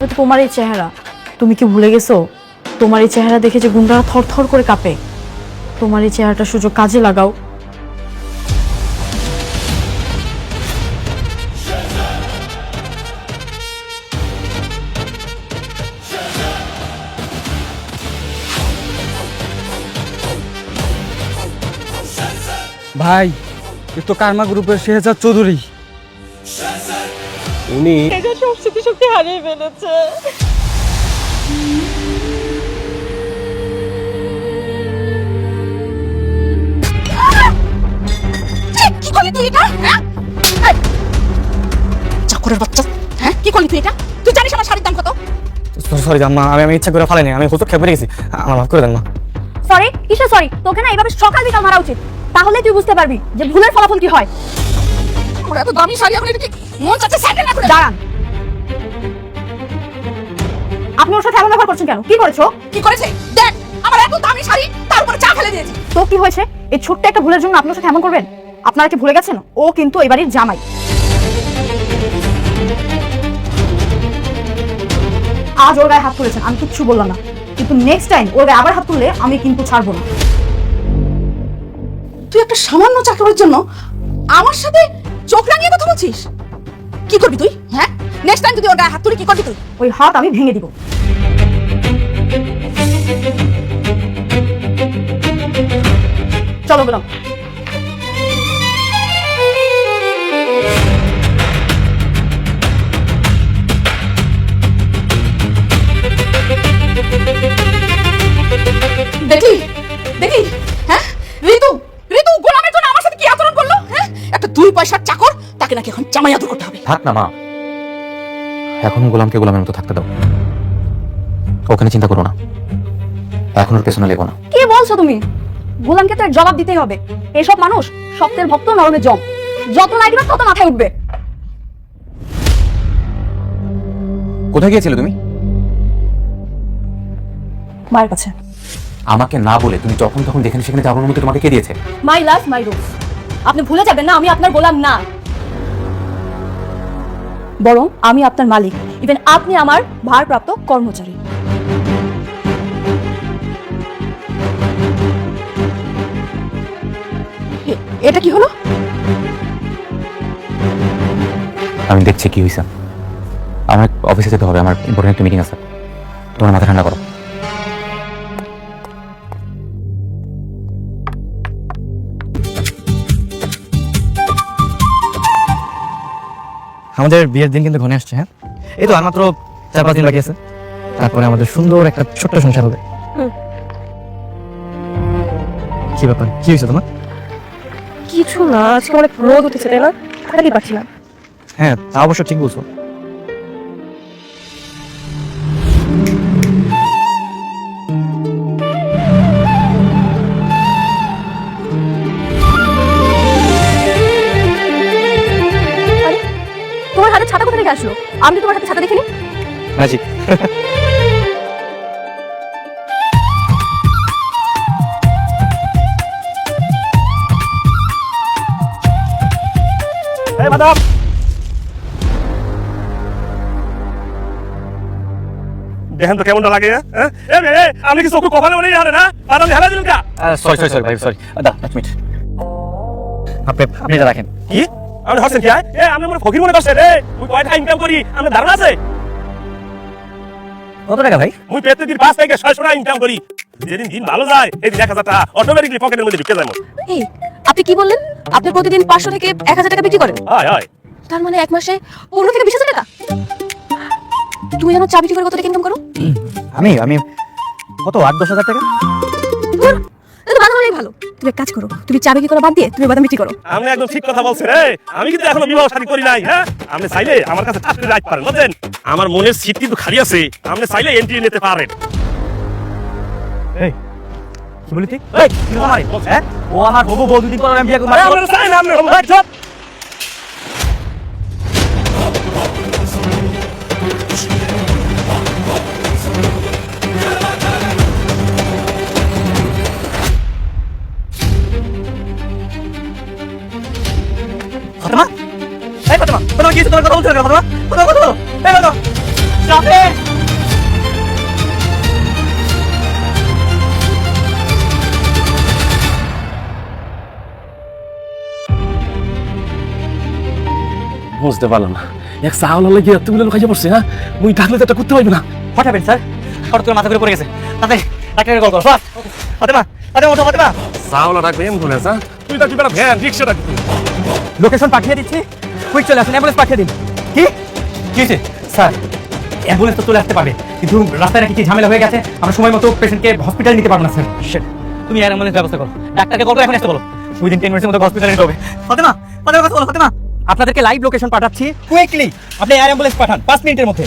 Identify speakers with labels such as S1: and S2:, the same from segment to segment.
S1: তো তোমার এই চেহারা, তুমি কি ভুলে গেছো তোমার এই চেহারা দেখে যে গুন্ডারা থরথর করে কাঁপে? তোমার এই চেহারাটা সুযোগ কাজে লাগাও।
S2: ভাই এ তো কারমা গ্রুপের শেহজাদ চৌধুরী।
S3: উনি
S1: সব স্মৃতি হারিয়ে ফেলেছে।
S4: কি করলি তুই এটা? চাকরের বাচ্চা, হ্যাঁ কি করলি তুই এটা? তুই জানিস আমার শাড়ির দাম কত?
S2: সরি আম্মা, আমি ইচ্ছা করে ফালাইনি, আমি হুজুর খেপে গেছি, আমার মাফ করে দেন মা।
S1: সরি কিসে সরি? তোকে না এইভাবে সকাল বিকাল মারা উচিত, তাহলে তুই বুঝতে পারবি যে ভুলের ফলাফল কি হয়।
S4: ওরা এত দামি শাড়ি এখন এটা কি মন চাচ্ছে স্যান্ডেল না করে?
S1: দাঁড়ান, আপনি ওর সাথে এমন ব্যবহার করছেন কেন? কি করেছো?
S4: কি করেছে দেখ, আমার এত দামি শাড়ি তার উপরে চা ফেলে দিয়েছি।
S1: তো কি হয়েছে? এই ছোট্ট একটা ভুলের জন্য আপনার সাথে এমন করবেন? আপনারা কি ভুলে গেছেন ও কিন্তু এই বাড়ির জামাই? আজ ওর গায়ে হাত তুলেছেন, আমি কিচ্ছু বললাম না, কিন্তু নেক্সট টাইম ওর গায়ে আবার হাত তুললে আমি কিন্তু ছাড়বো না।
S4: তুই একটা সামান্য চাকরির জন্য আমার সাথে চোখ রাঙিয়ে কথা বলছিস? কি করবি তুই? হ্যাঁ নেক্সট টাইম যদি ওর গায়ে হাত তুলি কি করবি তুই?
S1: ওই হাত আমি ভেঙে দিব। চলো গোলাম।
S4: দেখি দেখি, হ্যাঁ ঋতু ঋতু গোলামের জন্য আমার সাথে কি আচরণ করলো? হ্যাঁ একটা 2 পয়সার চাকর, তাকে নাকি এখন জামাই আদর করতে হবে।
S3: থাক না মা, এখন গোলামকে গোলামের মতো থাকতে দাও, ওখানে চিন্তা করো না, এখন ওর পেছনে লেগো না।
S1: কি বলছো তুমি? গোলামকে তো এর জবাব দিতেই হবে। এসব মানুষ শক্তের ভক্ত, নরমের জম, যত লাগবে তত মাথায় উঠবে।
S3: কোথায় গিয়েছিলে তুমি?
S1: মায়ের কাছে।
S3: আমাকে না বলে তুমি যখন তখন যেখানে সেখানে যাওয়ার মতো তোমাকে কে দিয়েছে?
S1: মাই লাভ মাই রুলস। আপনি ভুলে যাবেন না আমি আপনার গোলাম না, বরং আমি আপনার মালিক। ইভেন আপনি আমার ভারপ্রাপ্ত কর্মচারী।
S4: এটা কি হলো?
S3: আমি দেখছি কি হয়েছে, আমার অফিসে যেতে হবে, আমার ইম্পর্টেন্ট একটা মিটিং আছে, তোমার মাথা ঠান্ডা করো।
S2: আমাদের বিয়ের দিন কিন্তু ঘনিয়ে আসছে। হ্যাঁ এই তো আর মাত্র 4-5 দিন বাকি আছে, তারপরে আমাদের সুন্দর একটা ছোট্ট সংসার হবে। কি ব্যাপার, কি হয়েছে তোমার?
S1: কিছু না, আজকে অনেক রোদ উঠেছে তাই না? থাকতে পারছি না।
S2: হ্যাঁ তা অবশ্য ঠিক বলছো।
S1: তোমার হাতে ছাতা কোথা থেকে আসলো? আমি তো তোমার হাতে ছাতা দেখিনি।
S2: ম্যাজিক। এই ম্যাডাম,
S5: দেখেন তো কেমনটা লাগে। আমি কি চোখ কপালে মনে জানে না আর আমি হেলা দিলাম কা?
S2: সরি ভাই, সরি দা, এক মিনিট। আপনি এটা রাখেন।
S5: কি আমি হচ্ছেন কি? আমি মনে ফকির মনে করছেন? ওই কয়টা ইনকাম করি আমার ধারণা আছে?
S2: কত টাকা ভাই?
S5: মুই প্রত্যেকদিন 5 থেকে 600 টাকা ইনকাম করি। যেদিন দিন ভালো যায় এই 1000 টাকা অটোমেটিকলি পকেটের মধ্যে ঢুকে যায়।
S1: এই আপনি কি বললেন? আপনি প্রতিদিন 500 থেকে 1000 টাকা বিক্রি করেন?
S5: হয়
S1: তার মানে এক মাসে 15 থেকে 20,000 টাকা। তুমি জানো চা বিক্রি করে কত টাকা ইনকাম করো?
S2: আমি কত 8-10 হাজার টাকা।
S1: এটা ভালো হলেই ভালো। তুমি এক কাজ করো, তুমি চা বিক্রি করা বাদ দিয়ে তুমি বাদাম বিক্রি করো।
S5: আপনি একদম ঠিক কথা বলছেন। আমি কিন্তু এখনো বিবাহ শাদী করি নাই। হ্যাঁ আপনি চাইলে আমার কাছে চাকরি রাখতে পারেন, বুঝছেন? আমার মনের সিট কিন্তু খালি আছে, আপনি চাইলে এন্ট্রি নিতে পারেন।
S2: এই কি বলি তুই? এই কি বলি? হ্যাঁ ও আমার হবু বউ, দুদিন পর আমি বিয়ে করব।
S5: আপনারা চাই না আপনি চুপ।
S2: ফাতেমা, এই ফাতেমা, কি হয়েছে? তোমার কথা বলছো না? ফাতেমা, কথা বলো। এই ফাতেমা,
S5: বুঝতে পারলাম না এক চাউল হলে কি এতগুলো লোক খাইয়ে পড়ছে হ্যাঁ মুই থাকলে তো এটা করতে পারবে না
S2: হোয়াট হ্যাপেন স্যার? হঠাৎ করে মাথা ঘুরে পড়ে গেছে, তাতে ডাক্তারকে কল করো। ফাতেমা, ফাতেমা ওঠো, ফাতেমা।
S5: চাউল রাখবে অ্যাম্বুলেন্স হ্যাঁ তুই তো কি বেটা ভ্যান রিক্সা রাখবি
S2: লোকেশন পাঠিয়ে দিচ্ছি, কুইক চলে আসুন, অ্যাম্বুলেন্স পাঠিয়ে দিন। কি কি হয়েছে স্যার? অ্যাম্বুলেন্স তো চলে আসতে পারবে, কিন্তু রাস্তায় নাকি কি ঝামেলা হয়ে গেছে, আমরা সময় মতো পেশেন্টকে হসপিটালে নিতে পারবো না স্যার। শিট, তুমি এয়ার অ্যাম্বুলেন্স ব্যবস্থা করো, ডাক্তারকে কল করে এখন আসতে বলো। উইদিন 10 মিনিটের মধ্যে হসপিটালে নিতে হবে। ফাতেমা, ফাতেমা কথা বলো, ফাতেমা। আপনাদেরকে লাইভ লোকেশন পাঠাচ্ছি, কুইকলি আপনি এয়ার অ্যাম্বুলেন্স পাঠান 5 মিনিটের মধ্যে।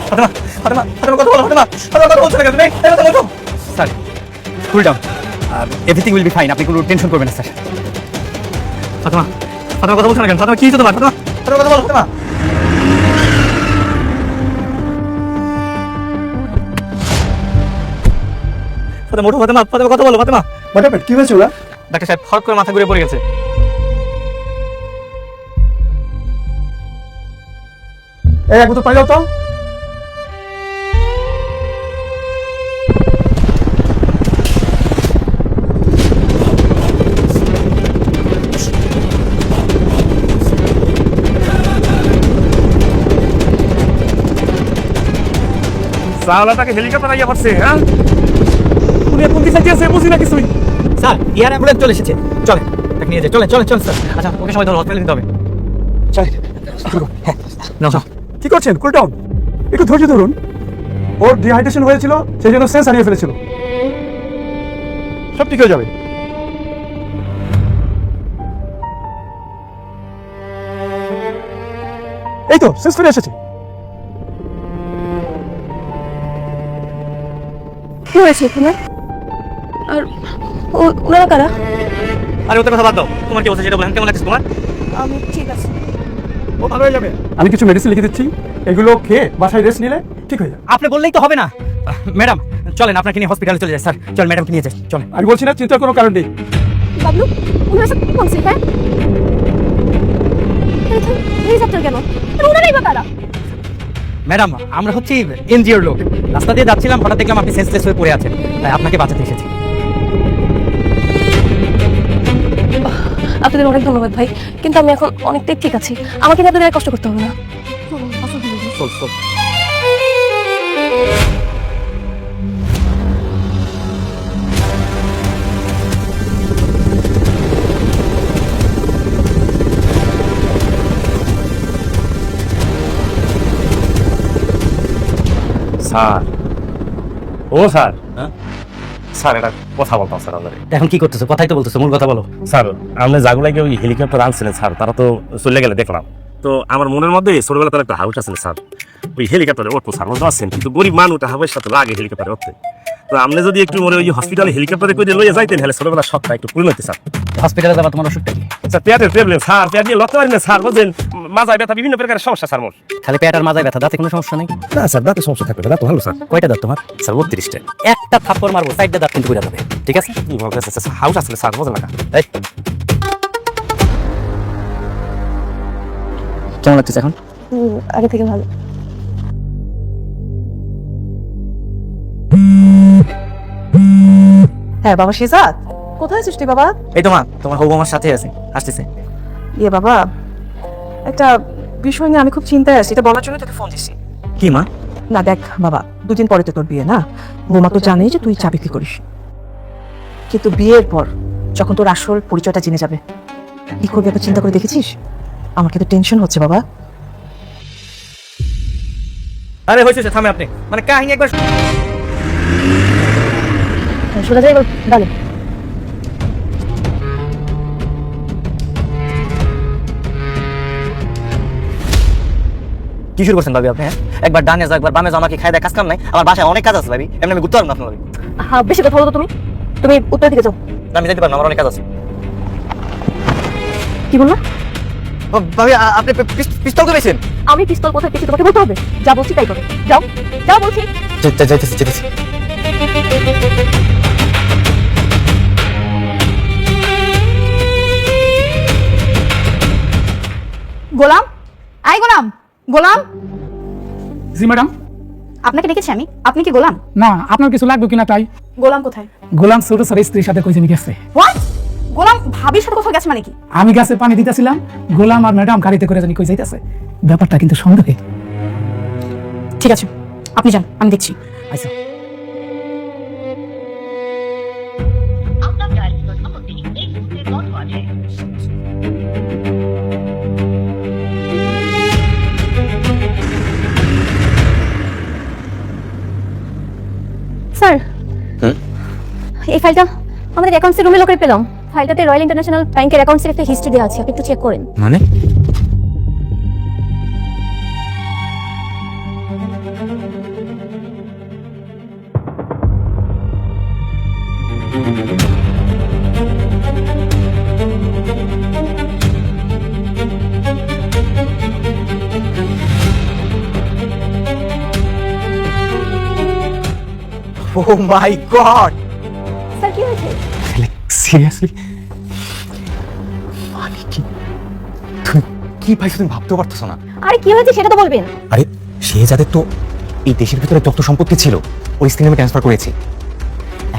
S2: ফাতেমা, ফাতেমা, ফাতেমা কথা বলো, ফাতেমা, ফাতেমা কথা বলছো না কেন? এই কথা বলো sir. Cool down, everything will be fine, আপনি কোনো টেনশন করবেন না স্যার। ফাতেমা, ফাতেমা কথা বলছো না কেন? ফাতেমা কি হয়েছে তোমার? ফাতেমা, ফাতেমা কথা বলো, ফাতেমা। ফাতেমা ওঠো, ফাতেমা, ফাতেমা কথা বলো, ফাতেমা।
S6: কি হয়েছে ওরা?
S2: ডাক্তার সাহেব হঠাৎ করে মাথা ঘুরে পড়ে গেছে।
S6: এই এক বোতল পানি দাও তো।
S5: চাউলাটাকে হেলিকপ্টার আইয়া পড়ছে হ্যাঁ উনি কোন দিকে যাইতেছে বুঝি না কিছুই
S2: স্যার এয়ার অ্যাম্বুলেন্স চলে এসেছে, চলে তাকে নিয়ে যাই, চলে চলে চলে স্যার। আচ্ছা ওকে সময় ধরো, হসপিটালে নিতে হবে। চল হ্যাঁ নাও যাও।
S6: কি করছেন? কুল ডাউন, একটু ধৈর্য ধরুন। ওর ডিহাইড্রেশন হয়েছিল, সেই জন্য সেন্স হারিয়ে ফেলেছিল। সব ঠিক হয়ে যাবে। এই তো সেন্স ফিরে এসেছে।
S7: কি হয়েছে এখানে? আর ওনারা কারা?
S2: আরে ওদের কথা বাদ দাও, তোমার কি অবস্থা সেটা বলেন, কেমন লাগছে তোমার?
S7: আমি ঠিক আছে।
S6: ও ভালো হয়ে যাবে। আমি কিছু মেডিসিন লিখে দিচ্ছি, এগুলো খেয়ে বাসায় রেস্ট নিলে ঠিক হয়ে যাবে।
S2: আপনি বললেই তো হবে না। ম্যাডাম চলেন আপনাকে নিয়ে হসপিটালে চলে যাই স্যার, চল ম্যাডামকে নিয়ে যাই, চলেন।
S6: আমি বলছি না, চিন্তার কোনো কারণ নেই।
S7: বাবলু, ওনারা সব কি বলছে? হ্যাঁ এই চাপ্টার কেন? আর ওনারাই বা কারা?
S2: ম্যাডাম আমরা হচ্ছি এনজিওর লোক, রাস্তা দিয়ে যাচ্ছিলাম, হঠাৎ দেখলাম আপনি সেন্সলেস হয়ে পড়ে আছেন, তাই আপনাকে বাঁচাতে এসেছি।
S7: আপনাদের অনেক ধন্যবাদ ভাই, কিন্তু আমি এখন অনেকটাই ঠিক আছি, আমাকে নিয়ে আপনাদের আর কষ্ট করতে হবে না।
S2: চল চল।
S5: স্যার ও স্যার হ্যাঁ স্যার এটা কথা বলতাম স্যার আপনাদের
S2: এখন কি করতেছো? কথাই তো বলতেছো, মূল কথা বলো।
S5: স্যার আপনি জাগুলাকে ওই হেলিকপ্টার আনছিলেন স্যার, তারা তো চলে গেলে দেখলাম, তো আমার মনের মধ্যে ছোটবেলা তার একটা হাউস আছে স্যার, ওই হেলিকপ্টারে উঠবো স্যার, বুঝতে পারছেন, কিন্তু গরিব মানুষ হাবের সাথে লাগে হেলিকপ্টারে উঠতে, তো আপনি যদি একটু মনে ওই হসপিটালে হেলিকপ্টারে করে লইয়া যাইতেন, হলে ছোটবেলা শখটা একটু পূর্ণ হইতে স্যার।
S2: হসপিটালে যাবা, তোমার ওষুধটা কি?
S5: স্যার পেটের প্রবলেম স্যার, পেট নিয়ে লড়তে পারি না স্যার, বুঝলেন, মাজায় ব্যথা, বিভিন্ন প্রকারের সমস্যা স্যার মোর।
S2: খালি পেট আর মাথায় ব্যথা, দাঁতে কোনো সমস্যা নেই?
S5: না স্যার দাঁতে সমস্যা থাকবে, দাঁত ভালো স্যার।
S2: কয়টা দাঁত তোমার?
S5: স্যার 32টা।
S2: একটা থাপ্পড় মারবো, সাইডটা দাঁত কিন্তু করে যাবে, ঠিক আছে?
S5: কি বলতেছে স্যার, হাউস আসলে স্যার বুঝলেন না।
S2: এই কেমন লাগতেছে এখন?
S7: আগে থেকে ভালো।
S4: হ্যাঁ বাবা শেজাদ, কোথায় আছিস তুই বাবা?
S2: এই তো মা, তোমার হবু আমার সাথে আছে, আসতেছে।
S4: ইয়ে বাবা, একটা বিষয় নিয়ে আমি খুব চিন্তায় আছি, এটা বলার জন্য তোকে ফোন দিছি।
S2: কি মা?
S4: না দেখ বাবা, 2 দিন পরে তো তোর বিয়ে না, বৌমা তো জানেই যে তুই চা বিক্রি করিস, কিন্তু বিয়ের পর যখন তোর আসল পরিচয়টা জেনে যাবে, কি করবি এত চিন্তা করে দেখেছিস? আমাকে তো টেনশন হচ্ছে বাবা।
S2: আরে হয়েছে, থামে আপনি, মানে কাহিনী একবার
S7: সোজা যাই ডালে।
S2: কি শুরু করছেন ভাবি আপনি? হ্যাঁ একবার ডানে যাও একবার বামে যাও, আমাকে খাই দেয়, কাজ কাম নাই, আমার বাসায় অনেক কাজ আছে ভাবি, এমনি আমি ঘুরতে পারবো না আপনার ভাবি।
S7: হ্যাঁ বেশি কথা বলো তো তুমি, তুমি উত্তর দিকে যাও।
S2: না, আমি যেতে পারবো না, আমার অনেক কাজ আছে।
S7: কি বললা?
S2: ও, ভাবি আপনি পিস্তল করেছেন?
S7: আমি পিস্তল কোথায় পেয়েছি তোমাকে বলতে হবে? যা বলছি তাই করো, যাও যাও বলছি।
S2: যাইতেছি যেতেছি।
S4: গোলাম, আই গোলাম, গোলাম।
S6: জি ম্যাডাম।
S7: আপনাকে ডেকেছি আমি, আপনি কি গোলাম?
S6: না, আপনার কিছু লাগবে কিনা তাই।
S7: গোলাম কোথায়?
S6: গোলাম ছোট স্যার স্ত্রীর সাথে কইছে গেছে।
S4: হোয়াট?
S8: গোলাম ভাবির সাথে কোথাও গেছে মানে কি?
S6: আমি গাছে পানি দিতেছিলাম, গোলাম আর ম্যাডাম গাড়িতে করে জানি কই যাইতেছে। ব্যাপারটা কিন্তু সন্দেহে।
S1: ঠিক আছে, আপনি যান, আমি দেখছি।
S6: আচ্ছা
S7: স্যার, এই ফাইলটা আমাদের অ্যাকাউন্টসের রুমে লকারে পেলাম। ফাইলটাতে রয়্যাল ইন্টারন্যাশনাল ব্যাংকের অ্যাকাউন্টসের একটা হিস্ট্রি দেওয়া আছে, আপনি একটু চেক করেন।
S3: মানে ও মাই গড,
S7: স্যার কি হয়েছে?
S3: সিরিয়াসলি মানে কি? তুমি কি পাইছো তুমি ভাবতেও পারতেছো না।
S7: আরে কি হয়েছে সেটা তো বলবেন।
S3: আরে সে যাদের তো এই দেশের ভিতরে যত সম্পত্তি ছিল ওই স্ক্রিনে আমি ট্রান্সফার করেছি।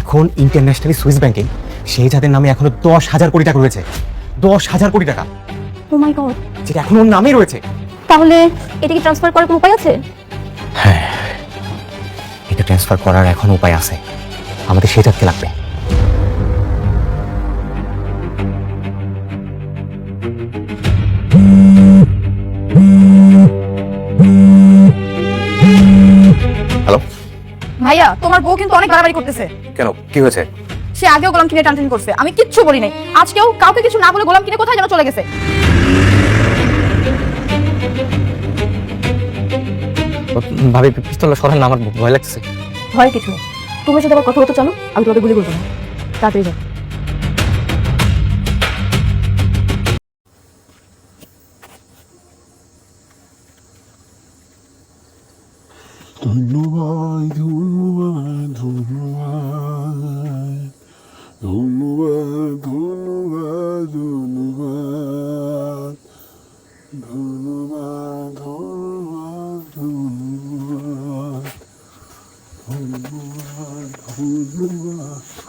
S3: এখন ইন্টারন্যাশনালি সুইস ব্যাংকে সেই যাদের নামে এখনো 10,000 কোটি টাকা রয়েছে। 10,000 কোটি টাকা,
S7: ও মাই গড।
S3: যেটা এখন ওর নামেই রয়েছে।
S7: তাহলে এটা কি ট্রান্সফার করার কোনো উপায় আছে?
S3: হ্যাঁ, এটা ট্রান্সফার করার এখন উপায় আছে। আমাদের সেই যাদকে লাগবে। হ্যালো,
S8: ভাইয়া, তোমার বউ কিন্তু অনেক বাড়াবাড়ি করতেছে।
S3: কেন কি হয়েছে?
S8: সে আগেও গোলাম কিনে টানটানি করছে, আমি কিচ্ছু বলি নাই। আজকেও কাউকে কিছু না বলে গোলাম কিনে কোথায় যেন চলে গেছে।
S3: ভাবি পিস্তলটা সরান না, আমার ভয় লাগছে।
S7: ভয় কিছু নেই, তোমার সাথে আবার কথা হতো, চলো আমি তোমাকে গুলি করবো না। তাড়াতাড়ি যাও।
S9: ধন্যবাদ ধন্যবাদ ধন্যবাদ ধন্যবাদ ধন্যবাদ ধন্যবাদ ধন্যবাদ ধন্যবাদ ধন্যবাদ ধন্যবাদ ধন্যবাদ